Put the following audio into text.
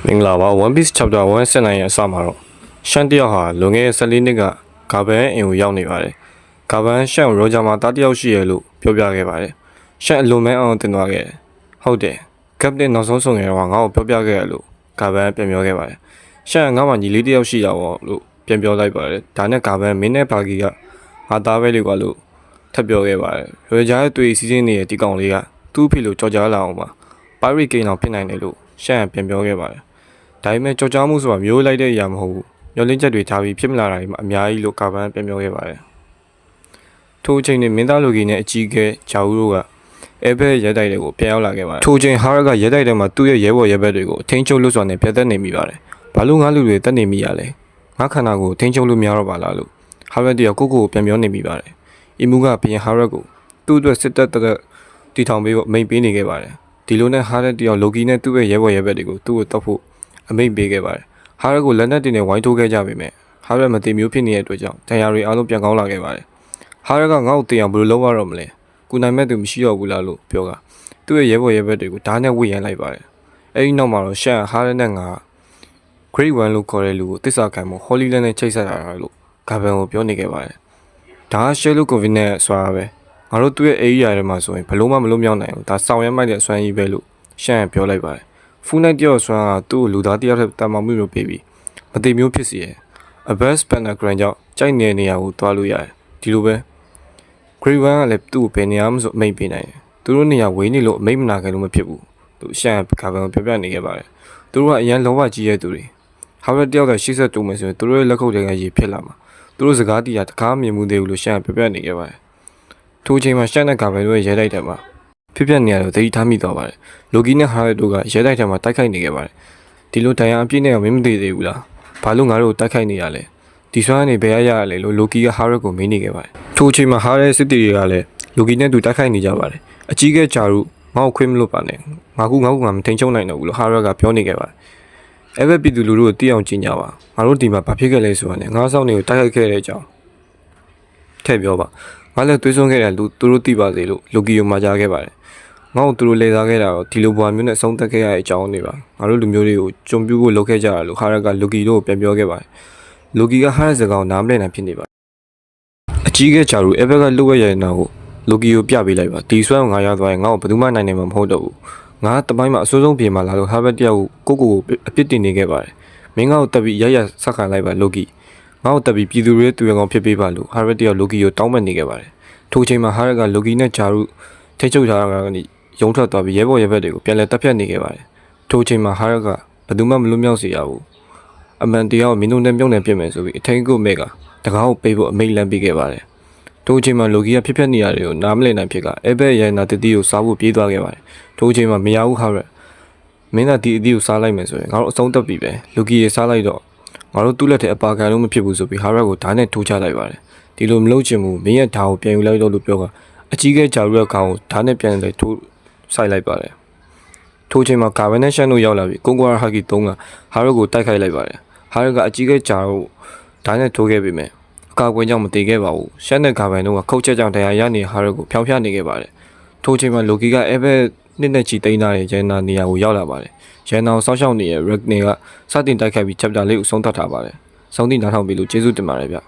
မင်္ဂလာပါ One Piece Chapter 179ရဲ့အစမှာတော့ရှန်တယောက်ဟာလွန်ခဲ့တဲ့14နှစ်ကဂါဘန်အင်ကိုရောက်နေပါတယ်။ဂါဘန်ရှန်ရိုဂျာမှာတားတယောက်ရှိရလို့ပြောပြခဲ့ပါတယ်။ရှန်အလွန်မဲအောင်တင်သွားခဲ့တယ်။ဟုတ်တယ်။ကပတင်နောက်ဆုံးဆုံးရတော့ငါ့ကိုပြောပြခဲ့ရလို့ဂါဘန်ပြန်ပြောခဲ့ပါတယ်။ရှန်ငါ့မှာညီလေးတယောက်ရှိတာပေါ့လို့ပြန်ပြောလိုက်ပါတယ်။ဒါနဲ့ဂါဘန်မင်းနဲ့ဘာဂီကငါသားပဲလေကွာလို့ထပ်ပြောခဲ့ပါတယ်။ရိုဂျာရဲ့တွေ့စီစဉ်နေတဲ့ဒီကောင်လေးကသူ့အဖေလို့ကြော်ကြားလာအောင်ပါ။ပါရီကိန်းအောင်ဖြစ်နိုင်တယ်လို့ရှန်ပြန်ပြောခဲ့ပါတယ်။ဒါပေမဲ့ကြော်ကြားမှုဆိုတာမျိုးလိုက်တဲ့အရာမဟုတ်ဘူး။ညှော်လင့်ချက်တွေထားပြီးဖြစ်မလာတာတွေမှာအများကြီးလို့ကာဗန်ပြန်ပြောခဲ့ပါတယ်။ထိုအချိန်နဲ့မင်းသားလူကြီးနဲ့အကြီးကဲဂျာဦးတို့ကအဲဘက်ရဲတိုက်တွေကိုပြန်ရောက်လာခဲ့ပါတယ်။ထိုအချိန်ဟာရကရဲတိုက်ထဲမှာသူ့ရဲ့ရဲဘော်ရဲဘက်တွေကိုအထင်းချုပ်လွတ်စွာနဲ့ပြတ်သက်နေမိပါတယ်။ဘာလို့ငါလူတွေတက်နေမိရလဲ။ငါခန္ဓာကိုထိန်းချုပ်လို့မရတော့ပါလားလို့ဟာရက်တယောက်ကိုပြန်ပြောနေမိပါတယ်။အီမူကဘရင်ဟာရက်ကိုသူ့အတွက်စစ်တပ်တီထောင်ပေးဖို့အမိန့်ပေးနေခဲ့ပါတယ်။ဒီလိုနဲ့ဟာရက်တယောက်လိုကီနဲ့သူ့ရဲ့ရဲဘော်ရဲဘက်တွေကိုသူ့ကိုတောက်ဖို့အမိန့်ပေးခဲ့ပါတယ်။ဟာရက်ကိုလက်နက်တင်နဲ့ဝိုင်းထိုးခဲ့ကြပေမဲ့ဟာရက်မတည်မျိုးဖြစ်နေတဲ့အတွက်ကြောင့်တရားတွေအားလုံးပြန်ကောင်းလာခဲ့ပါတယ်။ဟာရက်ကငါ့ကိုတင်အောင်ဘယ်လိုလုပ်ရတော့မလဲ။ကုနိုင်မဲ့သူမရှိတော့ဘူးလားလို့ပြောကသူ့ရဲ့ရဲဘော်ရဲဘက်တွေကိုဓာတ်နဲ့ဝှေ့ရမ်းလိုက်ပါတယ်။အဲဒီနောက်မှာတော့ရှန်ဟာရက်နဲ့ငါ Grade 1လို့ခေါ်တဲ့လူကိုတစ္ဆာခံမှု Holy Land နဲ့ချိတ်ဆက်တာလို့ဂါဘန်ကိုပြောနေခဲ့ပါတယ်။ဒါကရှယ်လို့ကိုဗစ်နဲ့ဆိုတာပဲ။ငါတို့သူ့ရဲ့ area ထဲမှာဆိုရင်ဘလို့မှမလွတ်မြောက်နိုင်ဘူး။ဒါဆောင်ရမ်းမိုက်တဲ့အစွမ်းကြီးပဲလို့ရှန်ကပြောလိုက်ပါတယ်။ဖူးနိုင်တယောက်ဆွမ်းကသူ့ကိုလူသားတယောက်ထက်တာမမှုမျိုးပေးပြီးမတိမျိုးဖြစ်စီရဲ့ Abyss Pentagram ကြောင့်ကြိုက်နေတဲ့နေရာကိုတွားလို့ရတယ်။ဒီလိုပဲ Grade 1ကလည်းသူ့ကိုဘယ်နေရာမှဆိုအမိတ်ပေးနိုင်တယ်။သူတို့နေရာဝေးနေလို့အမိတ်မနာခဲ့လို့မဖြစ်ဘူး။သူရှန်ကဂါဘန်ကိုပြောပြနေခဲ့ပါတယ်။သူတို့ကအရန်လုံးဝကြီးရဲ့သူတွေဟာရက်တယောက်ကရှေ့ဆက်တိုးမယ်ဆိုရင်သူတို့ရဲ့လက်ခုပ်တွေကရေဖြစ်လာမှာ။သူတို့စကားတီးတာတကားမြင်မှုသေးဘူးလို့ရှန်ကပြောပြနေခဲ့ပါတယ်။ထိုအချိန်မှာရှန်နဲ့ဂါဘန်တို့ရဲ့ရဲတိုက်တယ်မှာဖြစ်ပြနေရတော့သတိထားမိသွားပါတယ်။လိုကီနဲ့ဟာရက်တို့ကရဲတိုက်ထဲမှာတိုက်ခိုက်နေခဲ့ပါတယ်။ဒီလိုဒဏ်ရာအပြည့်နဲ့မင်းမသိသေးဘူးလား။ဘာလို့ငါတို့တိုက်ခိုက်နေရလဲ။ဒီဆွမ်းကနေဘယ်ရရလဲလို့လိုကီကဟာရက်ကိုမေးနေခဲ့ပါတယ်။ထိုအချိန်မှာဟာရက်စစ်တီတွေကလည်းလိုကီနဲ့သူတိုက်ခိုက်နေကြပါတယ်။အကြီးကဲဂျာရုငါ့ကိုခွင့်မလို့ပါနဲ့။ငါကမထိန်ချုံနိုင်တော့ဘူးလို့ဟာရက်ကပြောနေခဲ့ပါတယ်။အဲ့ဘက်ပြည်သူလူထုကိုသိအောင်ကြီးညာပါ။ငါတို့ဒီမှာဘာဖြစ်ခဲ့လဲဆိုတာနဲ့ငါးဆောင်တွေကိုတိုက်ခိုက်ခဲ့တဲ့အကြောင်းထည့်ပြောပါ။ငါလည်းသွေးစွန်းခဲ့တဲ့လူသူတို့သိပါစေလို့လိုကီကိုမှာကြားခဲ့ပါတယ်။ငါ့ကိုသူတို့လေစားခဲ့တာတော့ဒီလိုဘွားမျိုးနဲ့အဆုံးသတ်ခဲ့ရတဲ့အကြောင်းတွေပါငါတို့လူမျိုးတွေကိုကြုံပြူဖို့လုပ်ခဲ့ကြတာလို့ဟာရက်ကလိုကီတို့ကိုပြန်ပြောခဲ့ပါတယ်လိုကီကဟာရက်စကားကိုနားမလည်နိုင်ဖြစ်နေပါတယ်အကြီးကဲဂျာရူအဲဘက်ကလှုပ်ရရတဲ့နောက်ကိုလိုကီကိုပြပေးလိုက်ပါဒီဆွမ်းကိုငါရသွားရင်ငါ့ကိုဘယ်သူမှနိုင်နိုင်မှာမဟုတ်တော့ဘူးငါတပိုင်းမှာအစိုးဆုံးပြေမှာလာလို့ဟာဘက်တယောက်ကိုအပြစ်တင်နေခဲ့ပါတယ်မင်းငါ့ကိုတက်ပြီးရရဆက်ခံလိုက်ပါလိုကီငါ့ကိုတက်ပြီးပြည်သူတွေတူရကောင်ဖြစ်ပေးပါလို့ဟာဘက်တယောက်လိုကီကိုတောင်းပန်နေခဲ့ပါတယ်ထိုအချိန်မှာဟာရက်ကလိုကီနဲ့ဂျာရူထိချုပ်ထားတာကနေရုံထွက်သွားပြီးရဲဘော်ရဲဘက်တွေကိုပြန်လဲတပ်ဖြတ်နေခဲ့ပါတယ်။ထိုအချိန်မှာဟာရက်ကဘယ်သူမှမလွတ်မြောက်စေရဘူး။အမှန်တရားကိုမင်းတို့နဲ့ပြုံးနေပြစ်မယ်ဆိုပြီးအထင်ကိုမဲ့ကတကားကိုပေးဖို့အမိန့်လမ်းပေးခဲ့ပါတယ်။ထိုအချိန်မှာလိုကီကဖြစ်နေရတွေကိုနားမလည်နိုင်ဖြစ်ကအဲဘက်ရဲနာတတိကိုစားဖို့ပြေးသွားခဲ့ပါတယ်။ထိုအချိန်မှာမရဘူးဟာရက်မင်းကဒီအသီးကိုစားလိုက်မယ်ဆိုရင်ငါတို့အဆုံးသတ်ပြီပဲ။လိုကီရေစားလိုက်တော့ငါတို့သူ့လက်ထဲအပါခံလို့မဖြစ်ဘူးဆိုပြီးဟာရက်ကိုဓာတ်နဲ့ထိုးချလိုက်ပါတယ်။ဒီလိုမလုပ်ချင်ဘူးမင်းရဲ့ဓာတ်ကိုပြန်ယူလိုက်တော့လို့ပြောကအကြီးကဲဂျာရူရဲ့ခေါင်းကိုဓာတ်နဲ့ပြန်လဲထိုးဆိုင်လိုက်ပါတယ်ထိုအချိန်မှာဂါဘန်နဲ့ရှန်တို့ရောက်လာပြီးကွန်ကွာဟာကီ3ကဟာရက်ကိုတိုက်ခိုက်လိုက်ပါတယ်ဟာရက်ကအကြီးကဲဂျာကိုဓာတ်နဲ့ထိုးခဲ့ပေမဲ့အကာအကွယ်ကြောင့်မတည်ခဲ့ပါဘူးရှန်နဲ့ဂါဘန်တို့ကခုတ်ချက်ကြောင့်တရားရနေဟာရက်ကိုဖျောင်းဖျနေခဲ့ပါတယ်ထိုအချိန်မှာလိုကီကအဲဘက်နှစ်နဲ့ချီတိန်းထားတဲ့ရန်နာနေရာကိုရောက်လာပါတယ်ရန်နာကိုစောင့်ရှောက်နေတဲ့ရက်နေကစတင်တိုက်ခိုက်ပြီးချပ်တာလေးကိုဆုံးသတ်ထားပါတယ်စောင့်သိနားထောင်ပြီးလို့ကျေးဇူးတင်ပါတယ်ဗျ